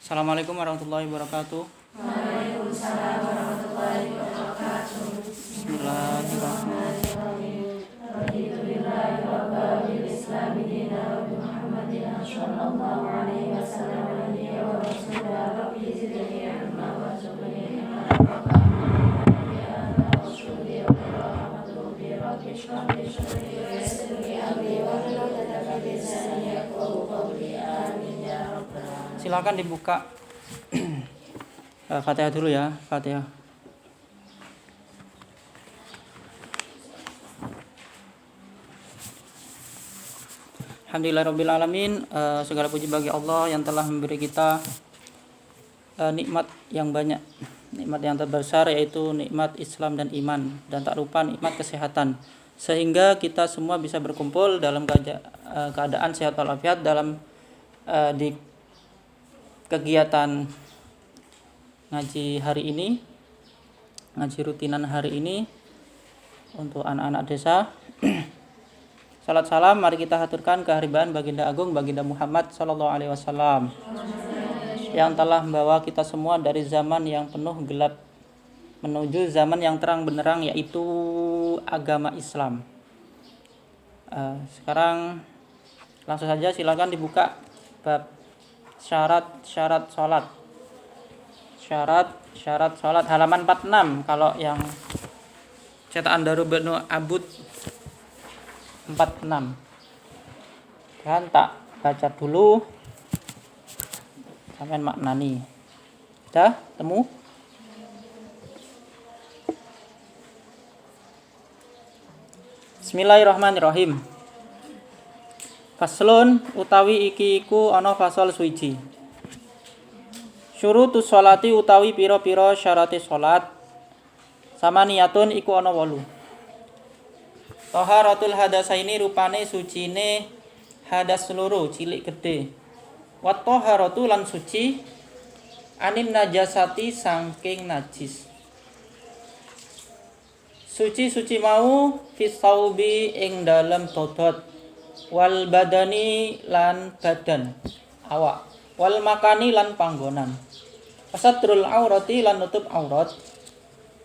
Assalamualaikum warahmatullahi wabarakatuh. Waalaikumsalam warahmatullahi wabarakatuh. Bismillahirrahmanirrahim. Raditu billahi rabba bil islami dina wa bi Muhammadin sallallahu alaihi wasallam nabiyya wa rasula rabbi zidni ilma warzuqni ilma nafi'an ya rasuli wa rahmatullahi rabbi shrah li sadri wa yassir li amri wa hlul 'uqdatam min lisani yafqahu qawli amin ya rabbal alamin. Silakan dibuka Fatihah dulu ya, Fatihah. Alhamdulillahirabbil alamin. Segala puji bagi Allah yang telah memberi kita nikmat yang banyak. Nikmat yang terbesar yaitu nikmat Islam dan iman, dan tak lupa nikmat kesehatan. Sehingga kita semua bisa berkumpul dalam keadaan sehat walafiat dalam di kegiatan ngaji hari ini, ngaji rutinan hari ini untuk anak-anak desa. Salat salam mari kita haturkan keharibaan baginda agung baginda Muhammad sallallahu alaihi wasallam yang telah membawa kita semua dari zaman yang penuh gelap menuju zaman yang terang benderang, yaitu agama Islam. Sekarang langsung saja silakan dibuka bab syarat-syarat salat. Syarat-syarat salat halaman 46 kalau yang cetakan Darul Ibnu Abud 46. Dan tak baca dulu sampai maknani. Dah temu? Bismillahirrahmanirrahim. Faslun utawi iki iku ana fasal suci. Syurutus sholati utawi pira-pira syarate salat. Samaniyatun iku ana 8. Taharatul hadasaini rupane sucine hadas loro cilik gede. Wa taharatu lan suci anin najasati saking najis. Suci-suci mau fisaubi ing dalem dodot wal badani lan badan awak wal makani lan panggonan. Wasatrul aurati lan nutup aurat.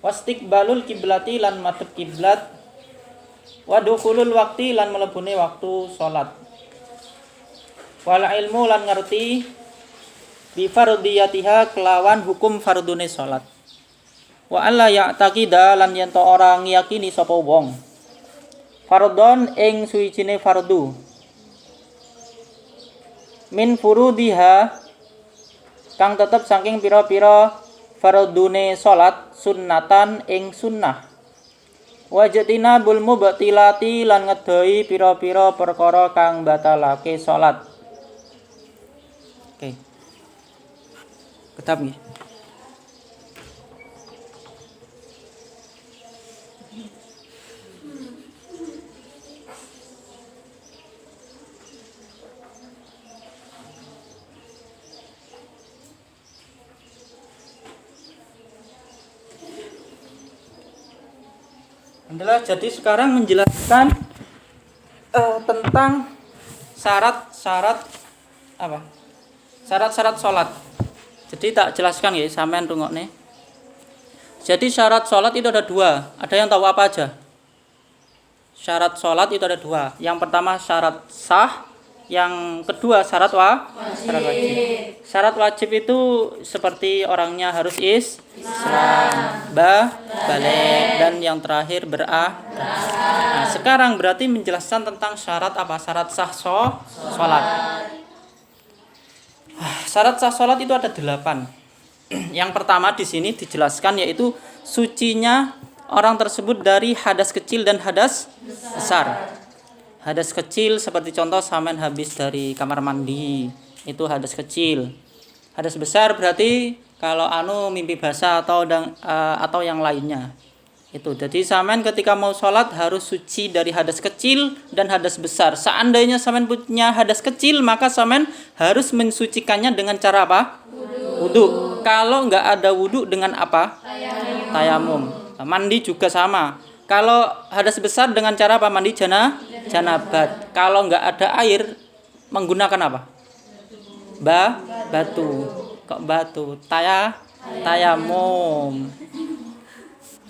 Wastiqbalul kiblati lan madhep kiblat. Wadukhulul waqti lan melebune waktu salat. Wal ilmu lan ngerti bi fardiyatiha kelawan hukum fardune salat. Wa alla ya'taqida lan yen to ora ngiyakini sapa wong fardhon ing suwijine fardu min furudiha kang tetep saking pira-pira fardune salat sunnatan ing sunnah. Wajatina bul mubtilati lan ngedoi pira-pira perkara kang batalake salat. Oke. Kitab nggih. Adalah jadi sekarang menjelaskan tentang syarat-syarat apa? Syarat-syarat salat. Jadi tak jelaskan ya sampean rungokne. Jadi syarat salat itu ada 2. Ada yang tahu apa aja? Syarat salat itu ada 2. Yang pertama syarat sah, yang kedua syarat wajib. Syarat wajib itu seperti orangnya harus Islam, balik, dan yang terakhir Nah, sekarang berarti menjelaskan tentang syarat apa? Syarat sah salat. Syarat sah salat itu ada 8. Yang pertama di sini dijelaskan yaitu sucinya orang tersebut dari hadas kecil dan hadas besar. Hadas kecil seperti contoh sampean habis dari kamar mandi, itu hadas kecil. Hadas besar berarti kalau mimpi basah atau yang lainnya. Itu. Jadi sampean ketika mau sholat harus suci dari hadas kecil dan hadas besar. Seandainya sampean punya hadas kecil, maka sampean harus mensucikannya dengan cara apa? Wudu. Kalau nggak ada wudu dengan apa? Tayamum. Mandi juga sama. Kalau hadas besar dengan cara apa? Mandi janabat. Kalau nggak ada air, menggunakan apa? Batu. Kok batu? Tayamum.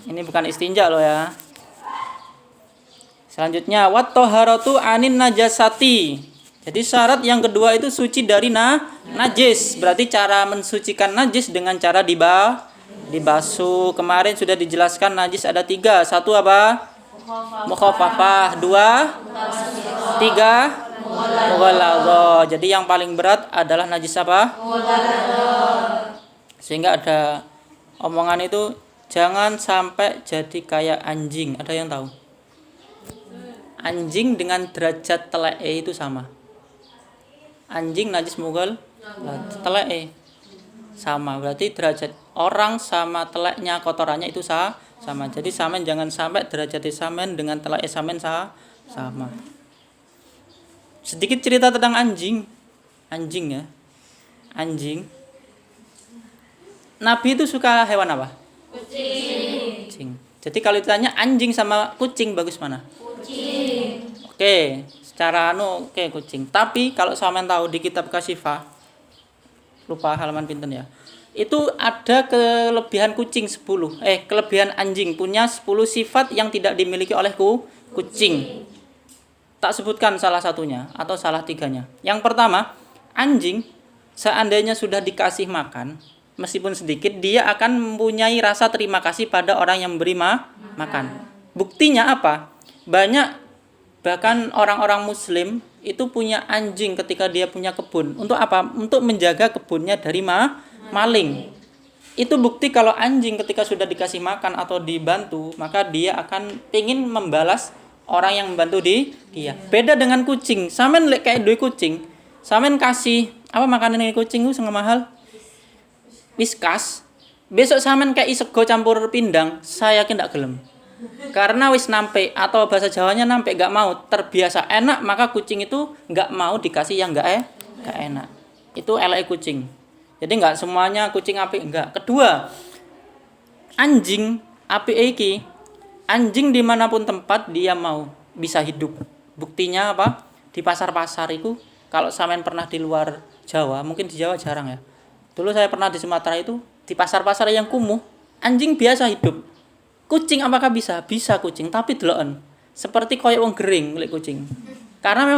Ini bukan istinja loh ya. Selanjutnya wat thaharatu anin najasati. Jadi syarat yang kedua itu suci dari najis. Berarti cara mensucikan najis dengan cara dibasuh. Kemarin sudah dijelaskan najis ada 3. 1 apa? Mukhafafah. 2, 3 mughalladhah. Jadi yang paling berat adalah najis apa? Sehingga ada omongan itu jangan sampai jadi kayak anjing. Ada yang tahu? Anjing dengan derajat teleke itu sama. Anjing najis teleke sama. Berarti derajat orang sama teleknya kotorannya itu sama. Jadi sampean jangan sampai derajat sampean dengan teleke sampean sama. Sedikit cerita tentang anjing. Anjing ya. Anjing. Nabi itu suka hewan apa? Kucing. Jadi kalau ditanya anjing sama kucing bagus mana? Kucing. Oke, secara kucing. Tapi kalau sampean tahu di kitab Kasyifah, lupa halaman pinten ya. Itu ada kelebihan kucing 10. Kelebihan anjing punya 10 sifat yang tidak dimiliki oleh kucing. Tak sebutkan salah satunya atau salah 3-nya. Yang pertama, anjing seandainya sudah dikasih makan, meskipun sedikit, dia akan mempunyai rasa terima kasih pada orang yang memberi makan. Buktinya apa? Banyak bahkan orang-orang muslim itu punya anjing ketika dia punya kebun. Untuk apa? Untuk menjaga kebunnya dari maling. Itu bukti kalau anjing ketika sudah dikasih makan atau dibantu, maka dia akan ingin membalas orang yang membantu dia. Beda dengan kucing. Sampean kayak duwe kucing, sampean kasih apa makanan ini kucing itu sangat mahal. Whiskas. Besok sampean kayak sego campur pindang, saya yakin ndak gelem. Karena wis nampe atau bahasa Jawanya nampe gak mau, terbiasa enak, maka kucing itu gak mau dikasih yang gak enak. Itu elek kucing. Jadi gak semuanya kucing apik, enggak. Kedua, anjing apik iki. Anjing dimanapun tempat dia mau bisa hidup. Buktinya apa? Di pasar-pasar itu, kalau sampean pernah di luar Jawa, mungkin di Jawa jarang ya. Dulu saya pernah di Sumatera itu, di pasar-pasar yang kumuh, anjing biasa hidup. Kucing apakah bisa? Bisa kucing, tapi deloken. Seperti koyo wong gering lek kucing. Karena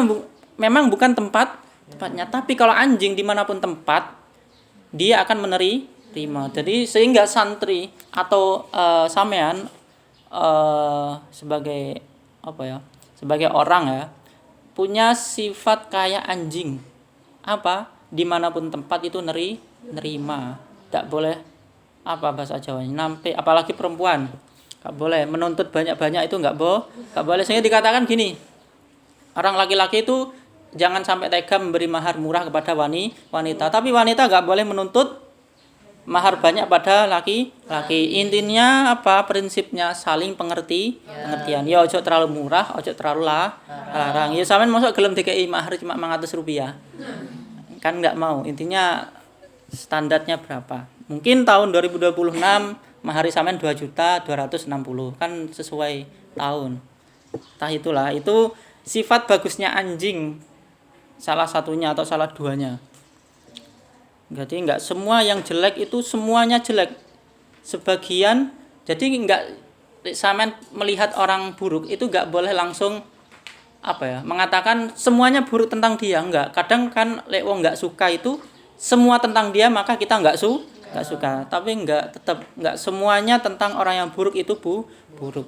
memang bukan tempatnya, tapi kalau anjing dimanapun tempat, dia akan menerima. Jadi sehingga santri atau sampean sebagai apa ya? Sebagai orang ya, punya sifat kayak anjing. Apa? Dimanapun tempat itu nerima. Tidak boleh apa bahasa Jawanya nampe, apalagi perempuan. Enggak boleh menuntut banyak-banyak, itu enggak boleh. Sehingga dikatakan gini, orang laki-laki itu jangan sampai tega memberi mahar murah kepada wanita. Tapi wanita enggak boleh menuntut mahar banyak pada laki-laki. Intinya apa? Prinsipnya saling pengertian. Ya ojo terlalu murah, ojo terlalu larang. Ya sampean mosok gelem dikei mahar cuma Rp100. Kan enggak mau. Intinya standarnya berapa? Mungkin tahun 2026 mahar sampean 2.260.000 kan sesuai tahun. Itulah itu sifat bagusnya anjing. Salah satunya atau salah duanya. Jadi enggak semua yang jelek itu semuanya jelek. Sebagian, jadi enggak sampean melihat orang buruk itu enggak boleh langsung mengatakan semuanya buruk tentang dia, enggak. Kadang kan lek wong enggak suka itu semua tentang dia maka kita enggak suka. Tapi tetap enggak semuanya tentang orang yang buruk itu buruk.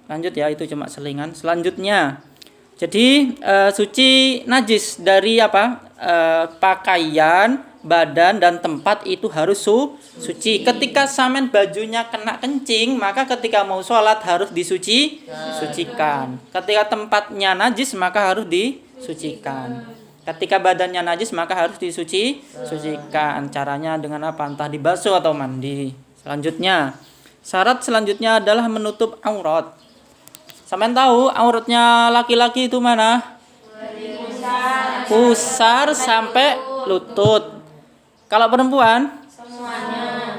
Lanjut ya, itu cuma selingan. Selanjutnya, jadi suci najis dari pakaian, badan dan tempat itu harus suci. Ketika sampean bajunya kena kencing, maka ketika mau sholat harus disucikan. Ketika tempatnya najis maka harus disucikan. Ketika badannya najis maka harus disucikan. Caranya dengan apa? Entah dibasuh atau mandi. Selanjutnya, syarat selanjutnya adalah menutup aurat. Sampean tahu auratnya laki-laki itu mana? Pusar sampai lutut. Kalau perempuan?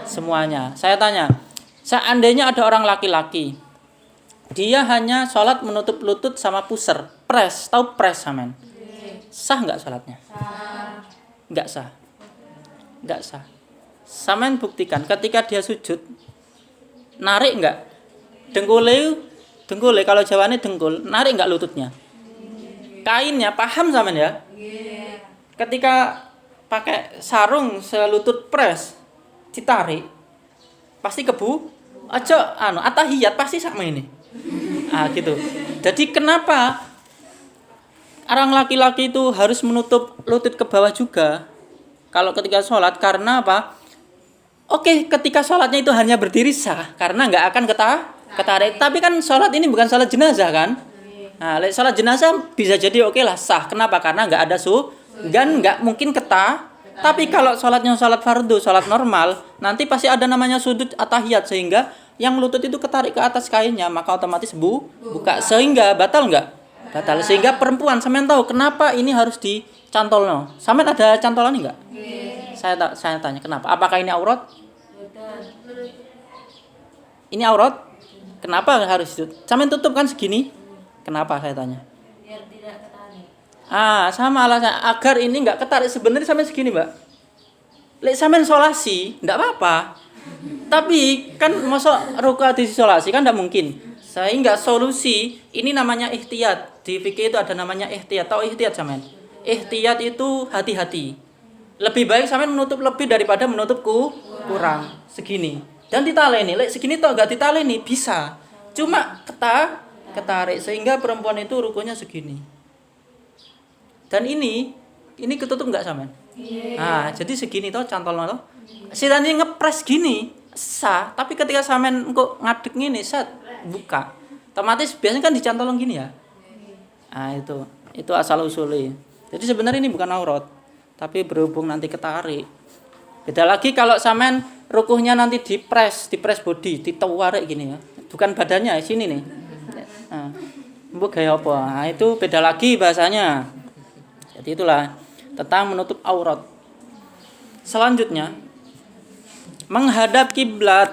Semuanya. Saya tanya, seandainya ada orang laki-laki, dia hanya sholat menutup lutut sama pusar, pres, tahu pres sampean? Sah nggak sholatnya? Nggak sah. Enggak sah. Sampean buktikan ketika dia sujud narik enggak? Dengkule kalau Jawane dengkul, narik enggak lututnya? Kainnya paham sampean ya? Ketika pakai sarung selutut pres ditarik pasti kebu. Aja atahiyat pasti sama ini. Gitu. Jadi kenapa orang laki-laki itu harus menutup lutut ke bawah juga kalau ketika sholat? Karena apa? Oke, ketika sholatnya itu hanya berdiri sah karena nggak akan ketarik. Tapi kan sholat ini bukan sholat jenazah kan? Sholat jenazah bisa jadi oke lah sah. Kenapa? Karena nggak ada dan nggak mungkin Tapi kalau sholatnya sholat fardu, sholat normal, nanti pasti ada namanya sujud atahiyat sehingga yang lutut itu ketarik ke atas kainnya, maka otomatis buka sehingga batal nggak? Batal. Sehingga perempuan, sampean tahu kenapa ini harus dicantolno? Sampean ada cantolan enggak? Saya tanya kenapa? Apakah ini aurat? Ini aurat? Kenapa harus itu? Sampean tutup kan segini? Kenapa saya tanya? Biar tidak ketarik. Sama alasan agar ini enggak ketarik. Sebenarnya sampean segini, Mbak. Lek sampean solasi, enggak apa-apa. Tapi kan masa rukuk disolasi kan enggak mungkin. Sehingga solusi ini namanya ihtiyat. Di fikih itu ada namanya ihtiyat. Tahu ihtiyat sampean? Ihtiyat itu hati-hati. Lebih baik sampean menutup lebih daripada menutup kurang. Segini. Dan ditaleni, lek segini toh enggak ditaleni bisa. Cuma ketarik sehingga perempuan itu rukunya segini. Dan ini ketutup enggak sampean? Jadi segini toh cantolno toh. Sidane ngepres gini sah, tapi ketika sampean engko ngadeg ngene set buka. Otomatis biasanya kan dicantolong gini ya. Itu asal usulnya. Jadi sebenarnya ini bukan aurat, tapi berhubung nanti ketarik. Beda lagi kalau sampean rukuhnya nanti dipres body, ditawarik gini ya. Bukan badannya, sini nih. Mbok gaya apa? Itu beda lagi bahasanya. Jadi itulah tentang menutup aurat. Selanjutnya menghadap kiblat.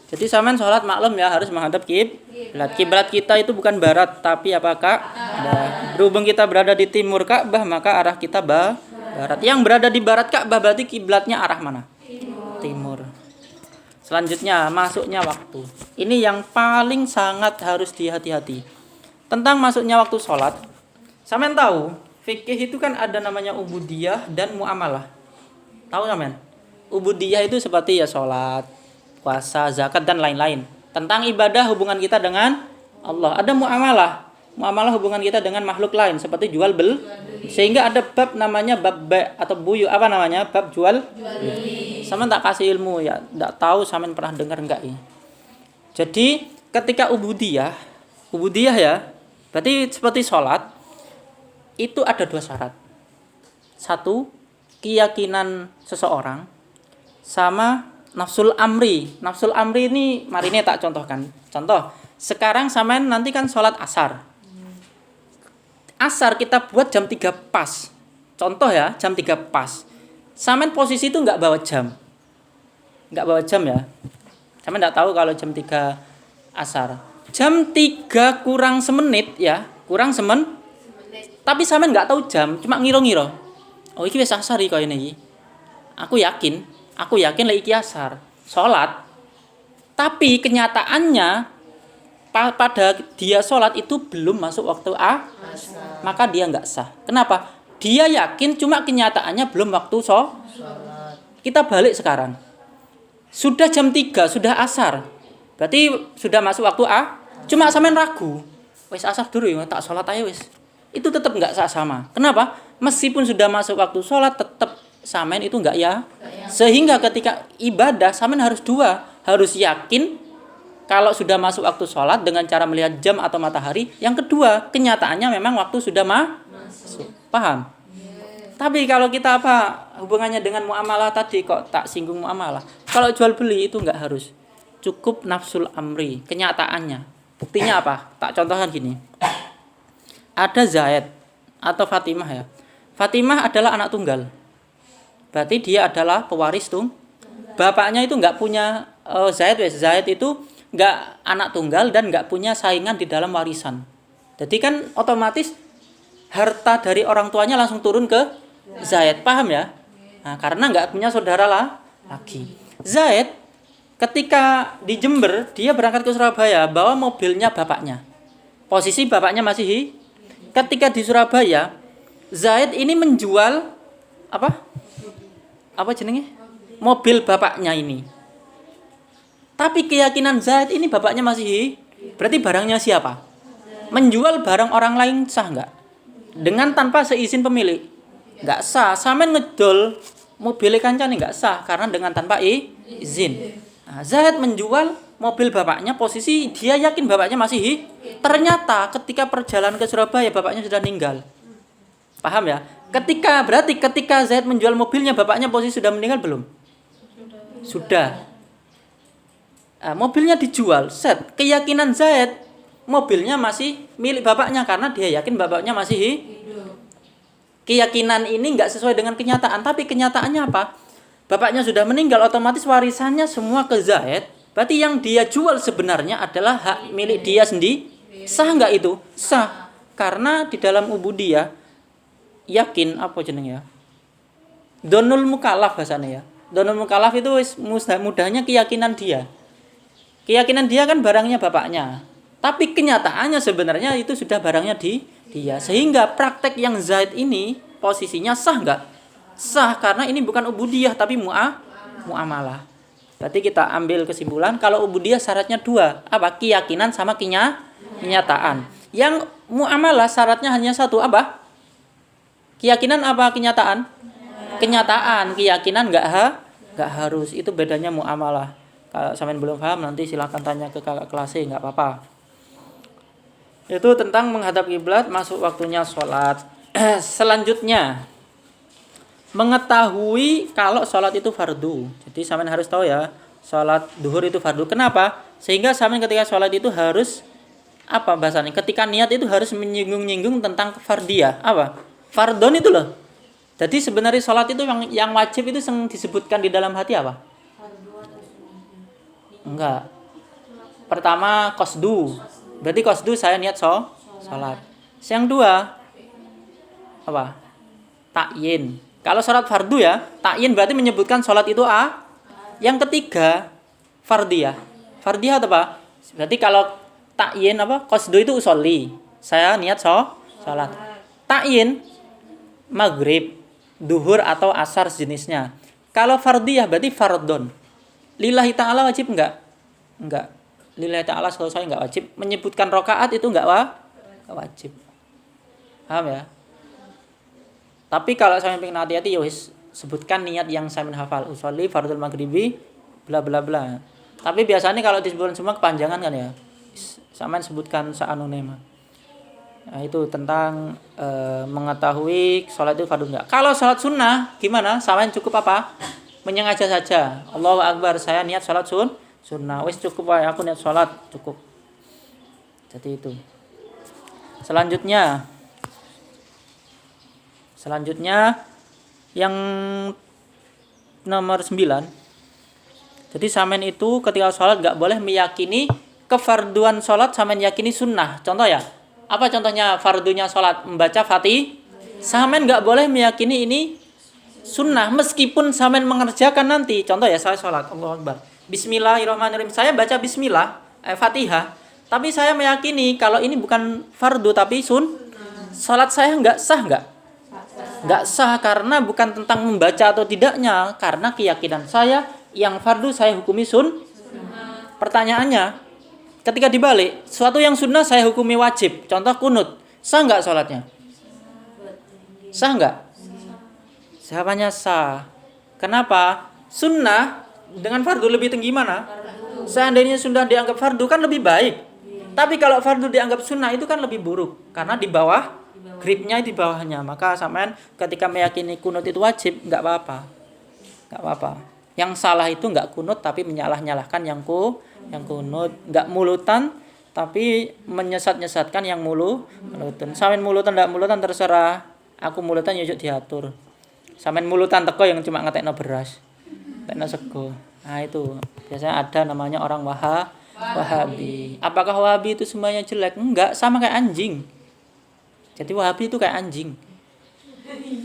Jadi sampean sholat maklum ya harus menghadap kiblat. Kiblat kita itu bukan barat tapi apakah? Berhubung kita berada di timur Ka'bah maka arah kita barat. Yang berada di barat Ka'bah berarti kiblatnya arah mana? Timur. Selanjutnya masuknya waktu. Ini yang paling sangat harus dihati-hati. Tentang masuknya waktu sholat. Sampean tahu fikih itu kan ada namanya ubudiyah dan muamalah. Tahu sampean? Ubudiyah itu seperti ya sholat, puasa, zakat dan lain-lain. Tentang ibadah hubungan kita dengan Allah. Ada muamalah. Muamalah hubungan kita dengan makhluk lain seperti jual beli. Sehingga ada bab namanya bab atau buyu apa namanya? Bab jual beli. Sama tak kasih ilmu ya, enggak tahu sampean pernah dengar enggak ya. Jadi ketika ubudiyah ya, berarti seperti sholat itu ada 2 syarat. 1, keyakinan seseorang sama nafsul amri. Nafsul amri ini mari ini tak contohkan. Contoh, sekarang sampean nanti kan sholat asar. Asar kita buat jam 3 pas. Contoh ya, jam 3 pas. Sampean posisi itu enggak bawa jam. Enggak bawa jam ya. Sampean enggak tahu kalau jam 3 asar. Jam 3 kurang semenit ya, kurang semenit. Tapi sampean enggak tahu jam, cuma ngira-ngira. Oh, iki wis asar iki koyo iki. Aku yakin lek iki asar. Salat. Tapi kenyataannya pada dia sholat itu belum masuk waktu maka dia enggak sah. Kenapa? Dia yakin cuma kenyataannya belum waktu sholat. Kita balik sekarang. Sudah jam 3, sudah asar. Berarti sudah masuk waktu cuma sampean ragu. Wis asar dulu ya, tak sholat aja wis. Itu tetap enggak sah sama. Kenapa? Meskipun sudah masuk waktu sholat tetap sampean itu enggak ya. Sehingga ketika ibadah sampean harus 2, harus yakin kalau sudah masuk waktu sholat dengan cara melihat jam atau matahari. Yang kedua, kenyataannya memang waktu sudah masuk. Paham? Tapi kalau kita hubungannya dengan muamalah tadi kok tak singgung muamalah. Kalau jual beli itu enggak harus. Cukup nafsul amri, kenyataannya. Buktinya apa? Tak contohkan gini. Ada Zaid atau Fatimah ya. Fatimah adalah anak tunggal. Berarti dia adalah pewaris Bapaknya itu enggak punya Zaid itu enggak anak tunggal dan enggak punya saingan di dalam warisan. Jadi kan otomatis harta dari orang tuanya langsung turun ke Zaid. Paham ya? Nah, karena nggak punya saudara lah lagi. Zaid ketika di Jember, dia berangkat ke Surabaya bawa mobilnya bapaknya. Posisi bapaknya masih ketika di Surabaya, Zaid ini menjual apa? Apa jenenge? Mobil bapaknya ini. Tapi keyakinan Zaid ini bapaknya masih berarti barangnya siapa? Menjual barang orang lain sah nggak? Dengan tanpa seizin pemilik? Nggak sah. Sampean ngedol mobil kancane nggak sah karena dengan tanpa izin. Nah, Zaid menjual mobil bapaknya, posisi dia yakin bapaknya masih ternyata ketika perjalanan ke Surabaya bapaknya sudah meninggal. Paham ya? Berarti ketika Zaid menjual mobilnya bapaknya posisi sudah meninggal belum? Sudah. Nah, mobilnya dijual, set. Keyakinan Zaid mobilnya masih milik bapaknya karena dia yakin bapaknya masih hidup. Keyakinan ini nggak sesuai dengan kenyataan, tapi kenyataannya apa? Bapaknya sudah meninggal, otomatis warisannya semua ke Zaid. Berarti yang dia jual sebenarnya adalah hak milik dia sendiri. Sah nggak itu? Sah. Karena di dalam ubudiyah yakin apa jenengnya? Donul mukallaf bahasanya ya. Donul mukallaf itu mudahnya keyakinan dia. Keyakinan dia kan barangnya bapaknya. Tapi kenyataannya sebenarnya itu sudah barangnya di dia. Sehingga praktek yang Zaid ini posisinya sah nggak? Sah karena ini bukan ubudiyah tapi muamalah. Berarti kita ambil kesimpulan kalau ubudiyah syaratnya dua. Apa? Keyakinan sama kenyataan. Yang muamalah syaratnya hanya satu. Apa? Keyakinan apa kenyataan? Kenyataan. Keyakinan nggak harus. Itu bedanya muamalah. Kalau sampean belum paham nanti silakan tanya ke kakak kelasnya, nggak apa-apa. Itu tentang menghadap kiblat masuk waktunya sholat. Selanjutnya mengetahui kalau sholat itu fardu. Jadi sampean harus tahu ya, sholat duhur itu fardu. Kenapa? Sehingga sampean ketika sholat itu harus apa bahasanya? Ketika niat itu harus menyinggung-nyinggung tentang fardiyah. Apa? Fardon itu loh. Jadi sebenarnya sholat itu yang wajib itu yang disebutkan di dalam hati apa? Enggak. Pertama qasdu. Berarti qasdu saya niat sholat. Yang dua apa? Ta'yin. Kalau sholat fardu ya, ta'yin berarti menyebutkan sholat itu A. Yang ketiga, fardiyah. Fardiyah apa? Berarti kalau ta'yin apa? Qasdu itu usolli. Saya niat sholat. Ta'yin, maghrib, duhur atau asar sejenisnya. Kalau fardiyah berarti fardon. Lillahi ta'ala wajib enggak? Enggak. Lillahi ta'ala selesai enggak wajib. Menyebutkan rakaat itu enggak wajib. Paham ya? Tapi kalau saya pengen hati-hati ya wis sebutkan niat yang saya hafal. Usolli fardul maghribi bla bla bla. Tapi biasanya kalau disebutkan semua kepanjangan kan ya. Sampean sebutkan saanune mah. Nah, itu tentang mengetahui sholat itu fardu enggak. Kalau sholat sunnah gimana? Sampean cukup apa? Menyengaja saja. Allahu Akbar, saya niat sholat sunnah. Wis cukup wae aku niat sholat, cukup. Jadi itu. Selanjutnya yang nomor 9. Jadi sampean itu ketika sholat enggak boleh meyakini kefarduan sholat, sampean yakini sunnah. Contoh ya. Apa contohnya fardunya sholat? Membaca Fatihah. Sampean enggak boleh meyakini ini sunnah meskipun sampean mengerjakan nanti. Contoh ya, saya sholat Allahu Akbar, Bismillahirrahmanirrahim, saya baca Bismillah Fatihah, tapi saya meyakini kalau ini bukan fardu tapi sholat saya enggak sah. Enggak sah karena bukan tentang membaca atau tidaknya, karena keyakinan saya yang fardu saya hukumi Pertanyaannya, ketika dibalik, suatu yang sunnah saya hukumi wajib. Contoh kunut, sah enggak sholatnya? Sah enggak? Jawabannya sah. Kenapa? Sunnah dengan fardu lebih tinggi mana? Seandainya sunnah dianggap fardu kan lebih baik. Tapi kalau fardu dianggap sunnah itu kan lebih buruk. Karena di bawah, gripnya di bawahnya. Maka sampean ketika meyakini kunut itu wajib, enggak apa-apa. Yang salah itu enggak kunut tapi menyalah-nyalahkan yang kunut. Enggak mulutan tapi menyesat-nyesatkan yang mulutan. Sampean mulutan enggak mulutan terserah. Aku mulutan yuk diatur. Sampean mulutan teko yang cuma ngetekno beras, ngetekno sego. Nah itu biasanya ada namanya orang Wahabi. Apakah Wahabi itu semuanya jelek? Enggak, sama kayak anjing. Jadi Wahabi itu kayak anjing.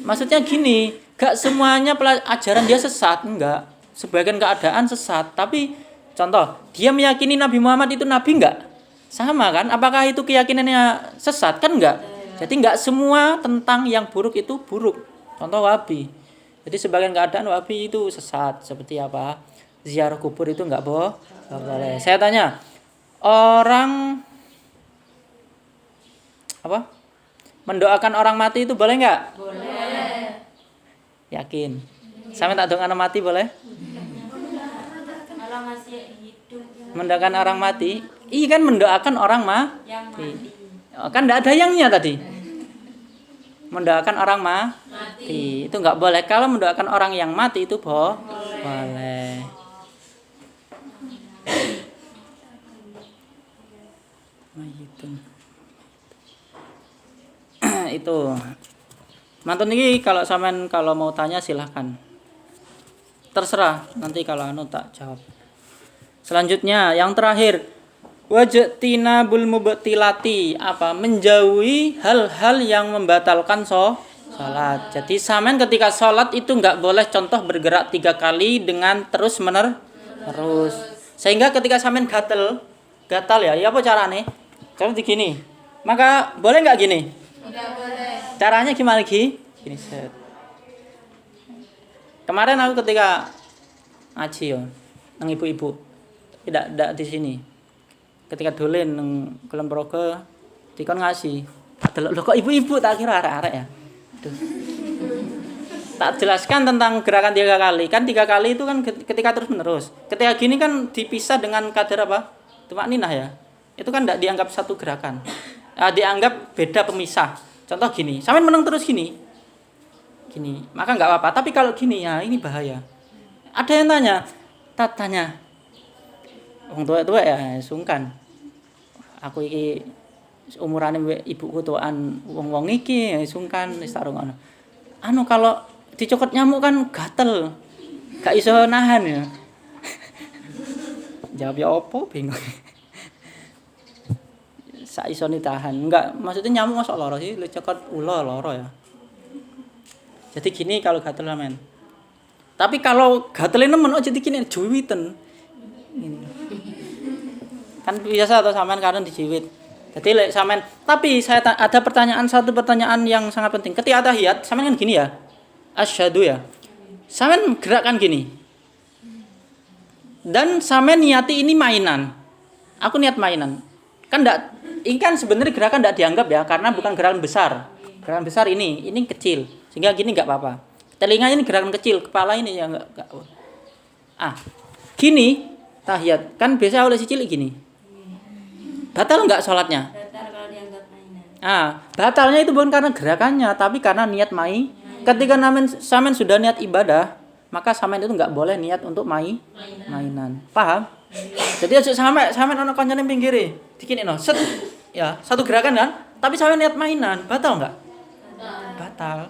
Maksudnya gini, Gak semuanya ajaran dia sesat, enggak. Sebagian keadaan sesat, tapi contoh, dia meyakini Nabi Muhammad itu nabi enggak? Sama kan? Apakah itu keyakinannya sesat? Kan enggak. Jadi enggak semua tentang yang buruk itu buruk. Contoh Wahabi. Jadi sebagian keadaan Wahabi itu sesat. Seperti apa? Ziarah kubur itu enggak boleh. Saya tanya, orang apa? Mendoakan orang mati itu boleh enggak? Boleh. Yakin? Sampai tak doakan orang mati boleh? Kalau masih hidup. Mendoakan orang mati? Iya kan mendoakan orang Yang mati. Oh, kan enggak ada yangnya tadi. Mendoakan orang mati. Itu enggak boleh. Kalau mendoakan orang yang mati itu boleh. Itu. Mantun ini kalau sampean kalau mau tanya silahkan. Terserah nanti kalau tak jawab. Selanjutnya yang terakhir wajtinabul mubtilati apa? Menjauhi hal-hal yang membatalkan salat. Jadi sampean ketika salat itu enggak boleh contoh bergerak 3 kali dengan terus menerus. Sehingga ketika sampean gatal ya apa carane? Cara begini. Maka boleh enggak gini? Tidak boleh. Caranya gimana lagi? Gini set. Kemarin aku ketika ngaji yo nang ibu-ibu. Tidak di sini. Ketika dolen nang Kulon Progo dikon ngasih. Delok kok ibu-ibu tak kira arek-arek ya. Aduh. Tak jelaskan tentang gerakan 3 kali. Kan 3 kali itu kan ketika terus menerus. Ketika gini kan dipisah dengan kadar apa? Tumakninah ya. Itu kan tidak dianggap satu gerakan. Dianggap beda pemisah. Contoh gini, sampean menang terus gini. Gini, maka enggak apa-apa. Tapi kalau gini ya ini bahaya. Ada yang tanya. Wong tua-tua ya sungkan. Aku iki umurane ibuku tuaan wong-wong iki ya sungkan wis tak rungokno. Kalau dicokot nyamuk kan gatel. Gak iso nahan ya. Jawab ya opo bingung. Sak isone tahan. Enggak, maksudnya nyamuk masuk loro sih, lecokot ula loro ya. Jadi gini kalau gatel men. Tapi kalau gatele nemen oh jadi gini juwiten. Kan biasa atau sampean kadang dijiwit. Jadi lek sampean, tapi saya ada satu pertanyaan yang sangat penting. Ketika tahiyat, sampean kan gini ya. Asyhadu ya. Sampean gerakkan gini. Dan sampean niati ini mainan. Aku niat mainan. Kan enggak ini kan sebenarnya gerakan tidak dianggap ya karena bukan gerakan besar. Gerakan besar ini kecil. Sehingga gini enggak apa-apa. Telinga ini gerakan kecil, kepala ini ya enggak. Gini tahiyat. Kan biasa oleh si cilik gini. Batal enggak salatnya? Batal kalau dianggap mainan. Batalnya itu bukan karena gerakannya, tapi karena niat Ketika sampean sudah niat ibadah, maka sampean itu enggak boleh niat untuk mainan. Paham? Jadi aja sampean ana kancane pinggire, dikinekno. Set. Ya, satu gerakan kan? Tapi sampean niat mainan, batal enggak? Batal.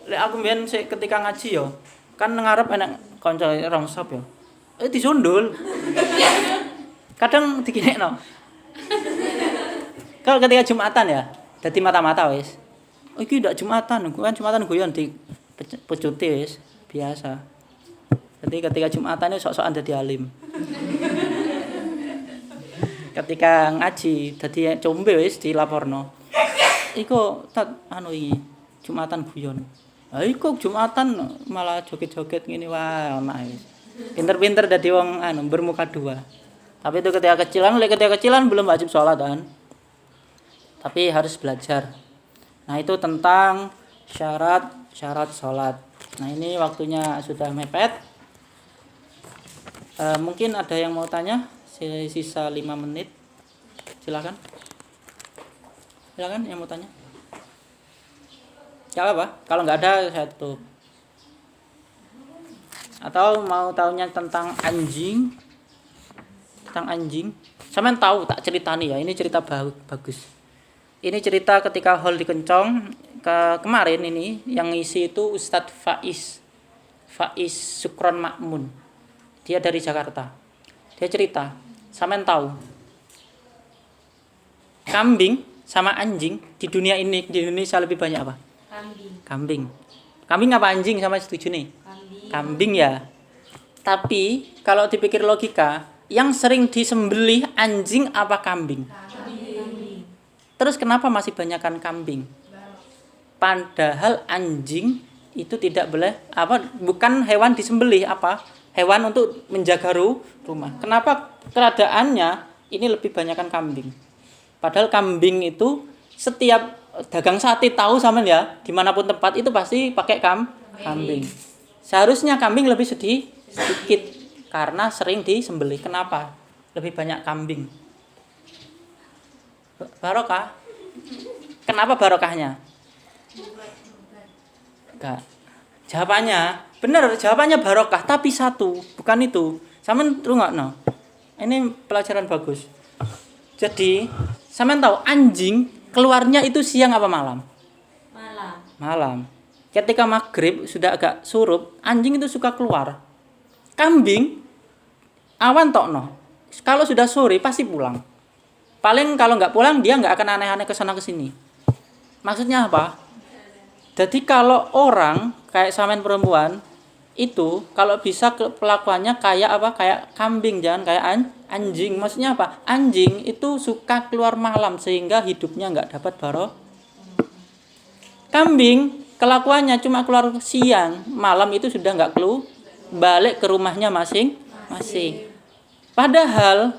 Lek aku mbiyen ketika ngaji yo, kan ngarep enek kanca rong sop yo. Disundul. Kadang dikinekno. Kalau ketika Jumatan ya, dadi mata-mata wis. Iki ndak Jumatan, kan Jumatan guyon di pecuti wis, biasa. Jadi ketika Jumatan itu sok-sokan dadi alim. Ketika ngaji dadi combe wis dilaporno. Iku iki Jumatan guyon. Iku Jumatan malah joget-joget ngene wae ana wis. Pinter-pinter dadi wong bermuka dua. Tapi itu ketika kecilan belum wajib sholat kan. Tapi harus belajar. Nah, itu tentang syarat sholat. Nah, ini waktunya sudah mepet. Mungkin ada yang mau tanya? Sisa 5 menit. Silakan yang mau tanya. Gak apa? Kalau nggak ada saya tutup. Atau mau tahunya tentang anjing? Sampean tahu tak ceritani ya, ini cerita bagus. Ini cerita ketika hall di Kencong kemarin ini yang ngisi itu Ustadz Faiz Sukron Makmun. Dia dari Jakarta. Dia cerita, sampean tahu kambing sama anjing di dunia ini, di Indonesia lebih banyak apa? Kambing. Kambing. Kambing apa anjing sama setuju nih? Kambing ya. Tapi kalau dipikir logika, yang sering disembelih anjing apa kambing? Terus kenapa masih banyakkan kambing? Padahal anjing itu tidak boleh bukan hewan disembelih hewan untuk menjaga rumah. Kenapa keadaannya ini lebih banyakkan kambing? Padahal kambing itu setiap dagang sate tahu sama ya, dimanapun tempat itu pasti pakai kambing. Seharusnya kambing lebih sedikit karena sering disembelih. Kenapa lebih banyak kambing? Barokah? Kenapa barokahnya? Enggak. Jawabannya barokah, tapi satu, bukan itu. Sampeyan rungokno. Ini pelajaran bagus. Jadi, sampeyan tahu anjing keluarnya itu siang apa malam? Malam. Ketika maghrib sudah agak surup, anjing itu suka keluar. Kambing awan tokno. Kalau sudah sore pasti pulang. Paling kalau nggak pulang dia nggak akan aneh-aneh ke sana ke sini. Maksudnya apa? Jadi kalau orang kayak sampean perempuan itu kalau bisa pelakuannya kayak kayak kambing, jangan kayak anjing. Maksudnya apa? Anjing itu suka keluar malam sehingga hidupnya nggak dapat barokah. Kambing kelakuannya cuma keluar siang, malam itu sudah nggak balik ke rumahnya masing-masing. Padahal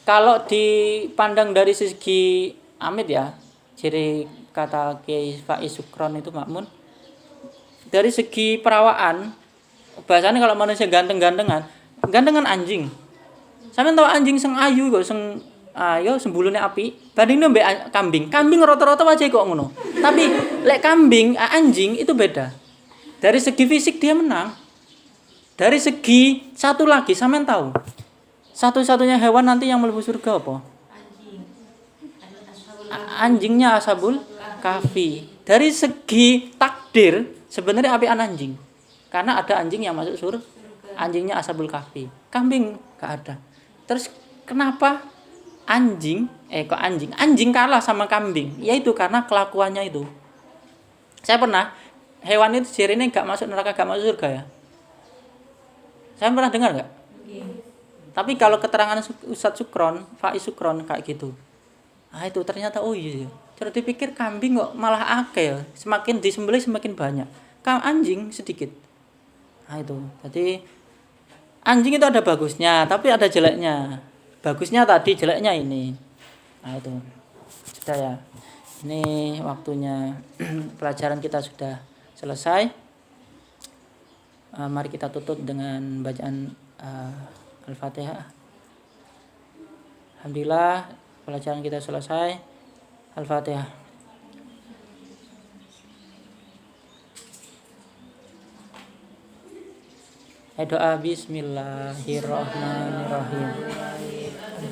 kalau dipandang dari segi Amit ya, ciri kata Kiai Faiz Sukron itu makmun. Dari segi perawaan, bahasanya kalau manusia gantengan anjing. Sampeyan tahu anjing sing ayu kok sing ayo sembulune api, bandingnya mbek kambing. Kambing rata-rata wajahe kok ngono. Tapi lek kambing, anjing itu beda. Dari segi fisik dia menang. Dari segi satu lagi sampean tahu. Satu-satunya hewan nanti yang mlebu surga apa? Anjingnya Ashabul Kahfi. Dari segi takdir sebenarnya apian anjing. Karena ada anjing yang masuk surga. Anjingnya Ashabul Kahfi. Kambing enggak ada. Terus kenapa anjing kalah sama kambing? Yaitu karena kelakuannya itu. Saya pernah hewan itu cirinya enggak masuk neraka, enggak masuk surga ya. Saya pernah dengar enggak? Tapi kalau keterangan Ustadz Sukron, Faiz Sukron kayak gitu. Itu ternyata iya. Cara dipikir kambing kok malah akeh ya. Semakin disembelih semakin banyak. Anjing sedikit. Itu. Jadi anjing itu ada bagusnya, tapi ada jeleknya. Bagusnya tadi, jeleknya ini. Itu. Sudah ya. Ini waktunya pelajaran kita sudah selesai. Mari kita tutup dengan bacaan Al-Fatihah. Alhamdulillah pelajaran kita selesai. Al-Fatihah. Doa Bismillahirrahmanirrahim.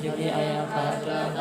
Jadi ayat Fatihah.